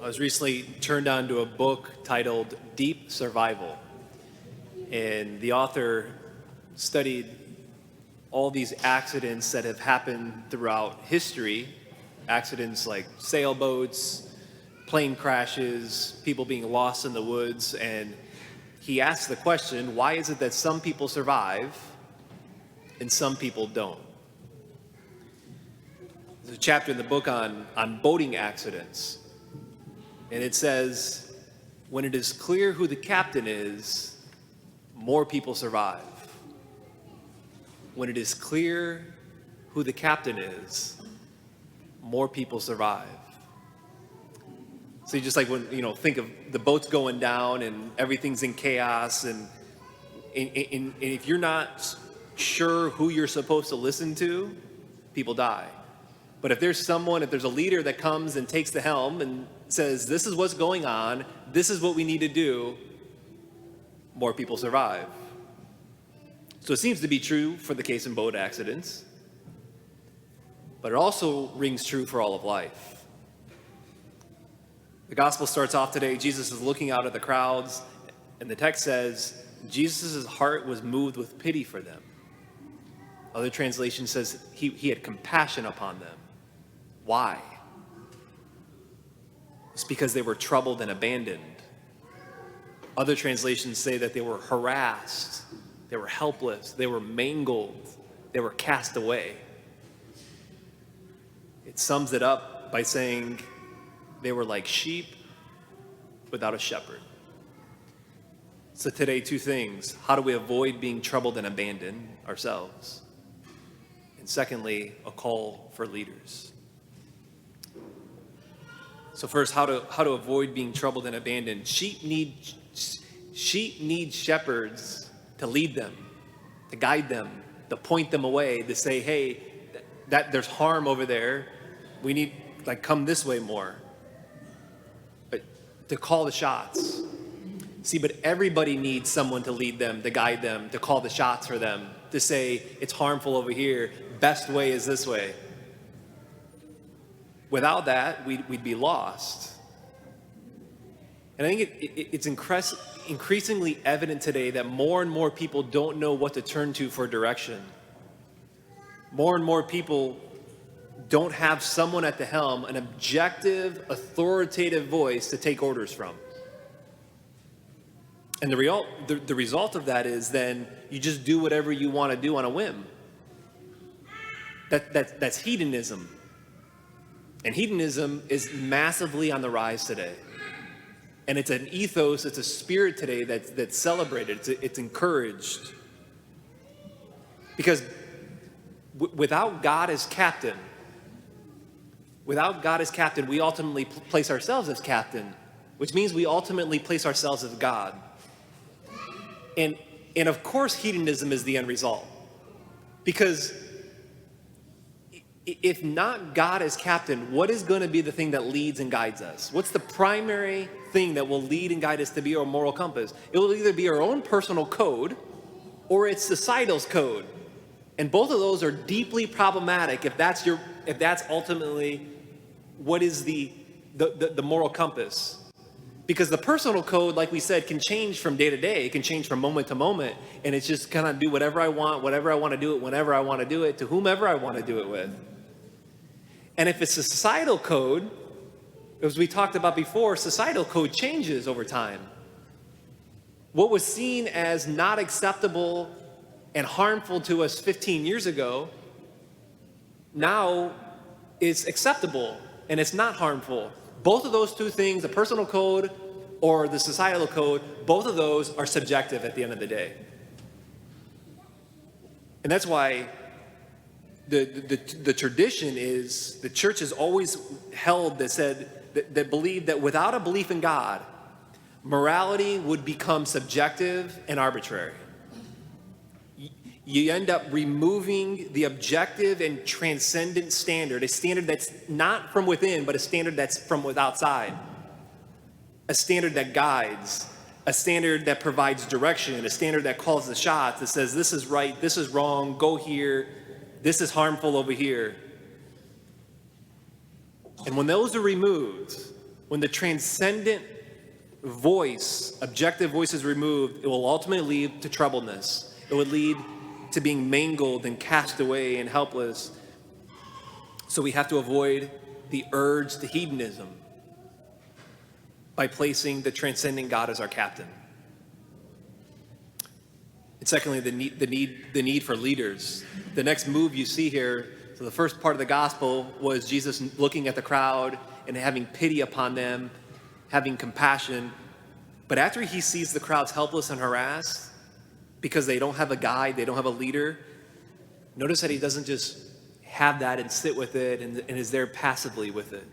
I was recently turned on to a book titled Deep Survival, and the author studied all these accidents that have happened throughout history, accidents like sailboats, plane crashes, people being lost in the woods, and he asked the question, why is it that some people survive and some people don't? There's a chapter in the book on boating accidents. And it says, when it is clear who the captain is, more people survive. When it is clear who the captain is, more people survive. So you just like when, think of the boat's going down and everything's in chaos and if you're not sure who you're supposed to listen to, people die. But if there's a leader that comes and takes the helm and says, this is what's going on, this is what we need to do, more people survive. So it seems to be true for the case in boat accidents, but it also rings true for all of life. The gospel starts off today, Jesus is looking out at the crowds, and the text says, Jesus' heart was moved with pity for them. Other translation says he had compassion upon them. Why? It's because they were troubled and abandoned. Other translations say that they were harassed, they were helpless, they were mangled, they were cast away. It sums it up by saying they were like sheep without a shepherd. So today, two things. How do we avoid being troubled and abandoned ourselves? And secondly, a call for leaders. So first, how to avoid being troubled and abandoned. Sheep need shepherds to lead them, to guide them, to point them away, to say, hey, that there's harm over there. We need, come this way more. But to call the shots. See, but everybody needs someone to lead them, to guide them, to call the shots for them, to say, it's harmful over here. Best way is this way. Without that, we'd be lost. And I think it's increasingly evident today that more and more people don't know what to turn to for direction. More and more people don't have someone at the helm, an objective, authoritative voice to take orders from. And the result of that is then you just do whatever you want to do on a whim. That's hedonism. And hedonism is massively on the rise today. And it's an ethos, it's a spirit today that's celebrated, it's encouraged. Because without God as captain, we ultimately place ourselves as captain, which means we ultimately place ourselves as God. And of course, hedonism is the end result. Because if not God as captain, what is going to be the thing that leads and guides us? What's the primary thing that will lead and guide us to be our moral compass? It will either be our own personal code or it's societal's code. And both of those are deeply problematic if that's ultimately what is the moral compass. Because the personal code, like we said, can change from day to day. It can change from moment to moment. And it's just kind of do whatever I want to do it, whenever I want to do it, to whomever I want to do it with. And if it's a societal code, as we talked about before, societal code changes over time. What was seen as not acceptable and harmful to us 15 years ago, now is acceptable and it's not harmful. Both of those two things, the personal code or the societal code, both of those are subjective at the end of the day. And that's why the tradition is, the church has always held that believed that without a belief in God, morality would become subjective and arbitrary. You end up removing the objective and transcendent standard, a standard that's not from within, but a standard that's from outside. A standard that guides, a standard that provides direction, a standard that calls the shots, that says this is right, this is wrong, go here, this is harmful over here. And when those are removed, When the transcendent voice, objective voice is removed, it will ultimately lead to troubleness. It would lead to being mangled and cast away and helpless. So we have to avoid the urge to hedonism by placing the transcendent God as our captain. And secondly, the need for leaders. The next move you see here, so the first part of the gospel was Jesus looking at the crowd and having pity upon them, having compassion. But after he sees the crowds helpless and harassed because they don't have a guide, they don't have a leader, notice that he doesn't just have that and sit with it and is there passively with it.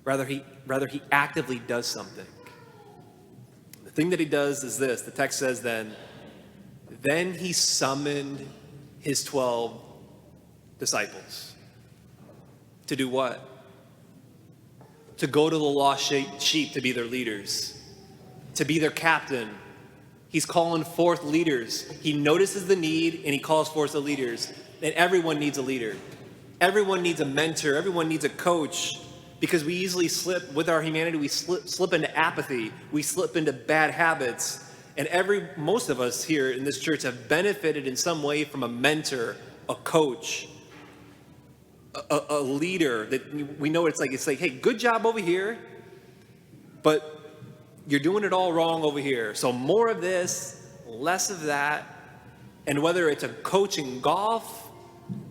Rather, he actively does something. The thing that he does is this. The text says then he summoned his 12 disciples. To do what? To go to the lost sheep to be their leaders, to be their captain. He's calling forth leaders. He notices the need and he calls forth the leaders. And everyone needs a leader. Everyone needs a mentor. Everyone needs a coach, because we easily slip with our humanity. We slip into apathy. We slip into bad habits. And most of us here in this church have benefited in some way from a mentor, a coach, a leader that we know it's like, hey, good job over here, but you're doing it all wrong over here. So more of this, less of that. And whether it's a coach in golf,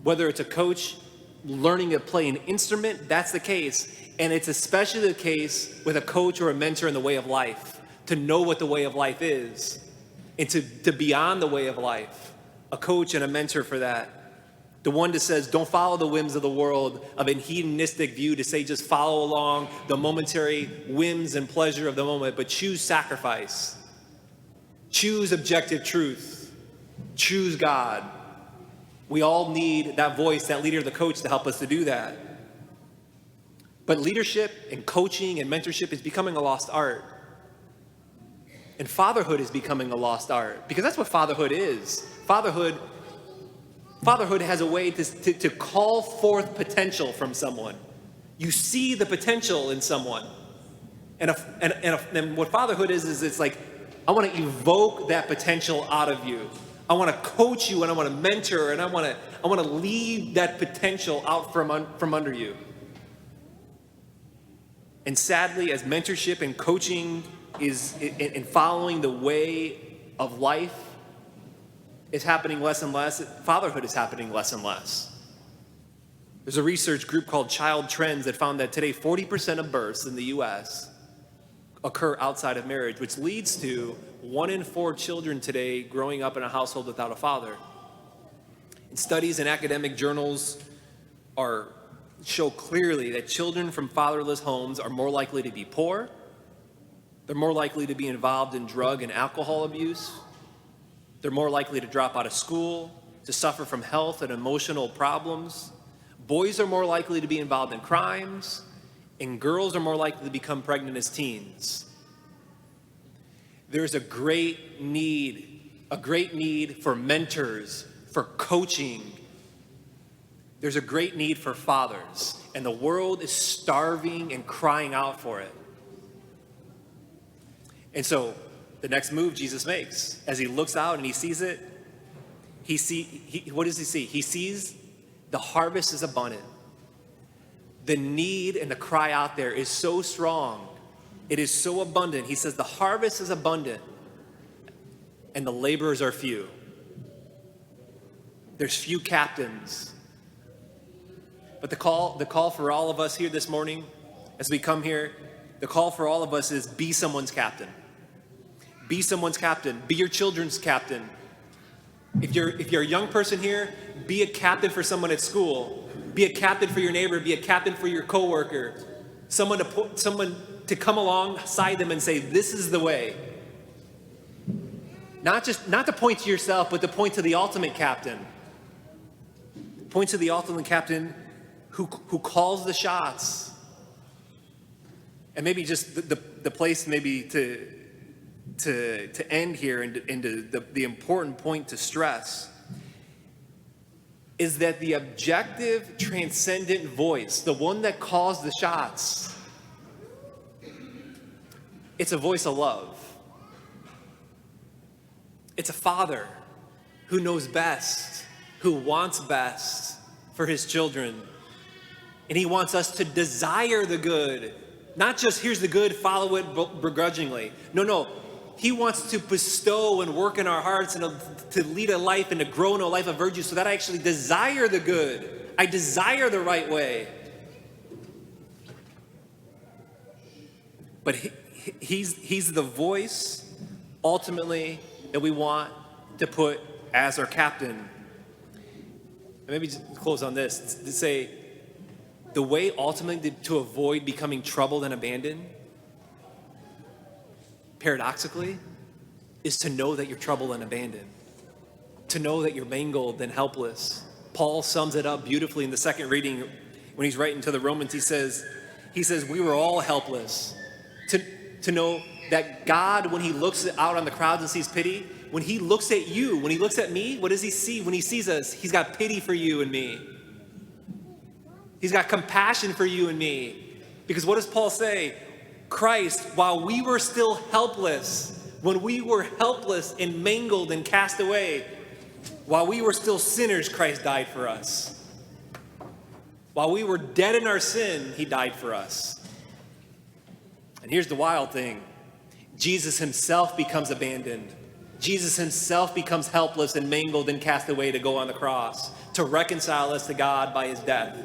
whether it's a coach learning to play an instrument, that's the case. And it's especially the case with a coach or a mentor in the way of life, to know what the way of life is and to be on the way of life. A coach and a mentor for that. The one that says, don't follow the whims of the world, of a hedonistic view, to say just follow along the momentary whims and pleasure of the moment, but choose sacrifice. Choose objective truth. Choose God. We all need that voice, that leader, the coach, to help us to do that. But leadership and coaching and mentorship is becoming a lost art. And fatherhood is becoming a lost art, because that's what fatherhood is. Fatherhood has a way to call forth potential from someone. You see the potential in someone. And what fatherhood is it's like, I want to evoke that potential out of you. I want to coach you and I want to mentor and I want to lead that potential out from under you. And sadly, as mentorship and coaching is in following the way of life is happening less and less, fatherhood is happening less and less. There's a research group called Child Trends that found that today 40% of births in the U.S. occur outside of marriage, which leads to 1 in 4 children today growing up in a household without a father. And studies in academic journals show clearly that children from fatherless homes are more likely to be poor. They're more likely to be involved in drug and alcohol abuse. They're more likely to drop out of school, to suffer from health and emotional problems. Boys are more likely to be involved in crimes, and girls are more likely to become pregnant as teens. There's a great need for mentors, for coaching. There's a great need for fathers, and the world is starving and crying out for it. And so the next move Jesus makes, as he looks out and he sees it, what does he see? He sees the harvest is abundant. The need and the cry out there is so strong. It is so abundant. He says the harvest is abundant and the laborers are few. There's few captains. But the call for all of us here this morning, as we come here, the call for all of us is be someone's captain. Be someone's captain. Be your children's captain. If you're a young person here, be a captain for someone at school. Be a captain for your neighbor. Be a captain for your coworker. Someone to come alongside them and say, this is the way. Not to point to yourself, but to point to the ultimate captain. Point to the ultimate captain who calls the shots. And maybe just the place maybe to end here and the important point to stress is that the objective, transcendent voice, the one that calls the shots, It's a voice of love. It's a father who knows best, who wants best for his children. And he wants us to desire the good. Not just here's the good, follow it begrudgingly. No. He wants to bestow and work in our hearts and to lead a life and to grow in a life of virtue so that I actually desire the good. I desire the right way. But he's the voice, ultimately, that we want to put as our captain. And maybe just close on this, to say, the way ultimately to avoid becoming troubled and abandoned, paradoxically, is to know that you're troubled and abandoned. To know that you're mangled and helpless. Paul sums it up beautifully in the second reading when he's writing to the Romans. He says, we were all helpless. To know that God, when he looks out on the crowds and sees pity, when he looks at you, when he looks at me, what does he see? When he sees us, he's got pity for you and me. He's got compassion for you and me. Because what does Paul say? Christ, while we were still helpless, when we were helpless and mangled and cast away, while we were still sinners, Christ died for us. While we were dead in our sin, he died for us. And here's the wild thing. Jesus himself becomes abandoned. Jesus himself becomes helpless and mangled and cast away to go on the cross, to reconcile us to God by his death.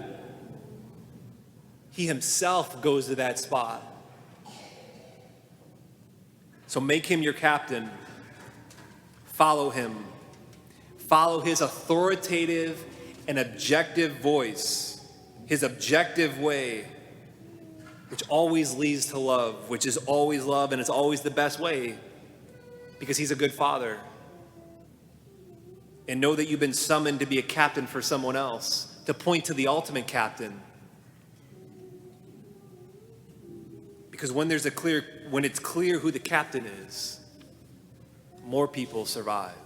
He himself goes to that spot. So make him your captain. Follow him. Follow his authoritative and objective voice, his objective way, which always leads to love, which is always love, and it's always the best way, because he's a good father. And know that you've been summoned to be a captain for someone else, to point to the ultimate captain. Because when it's clear who the captain is, more people survive.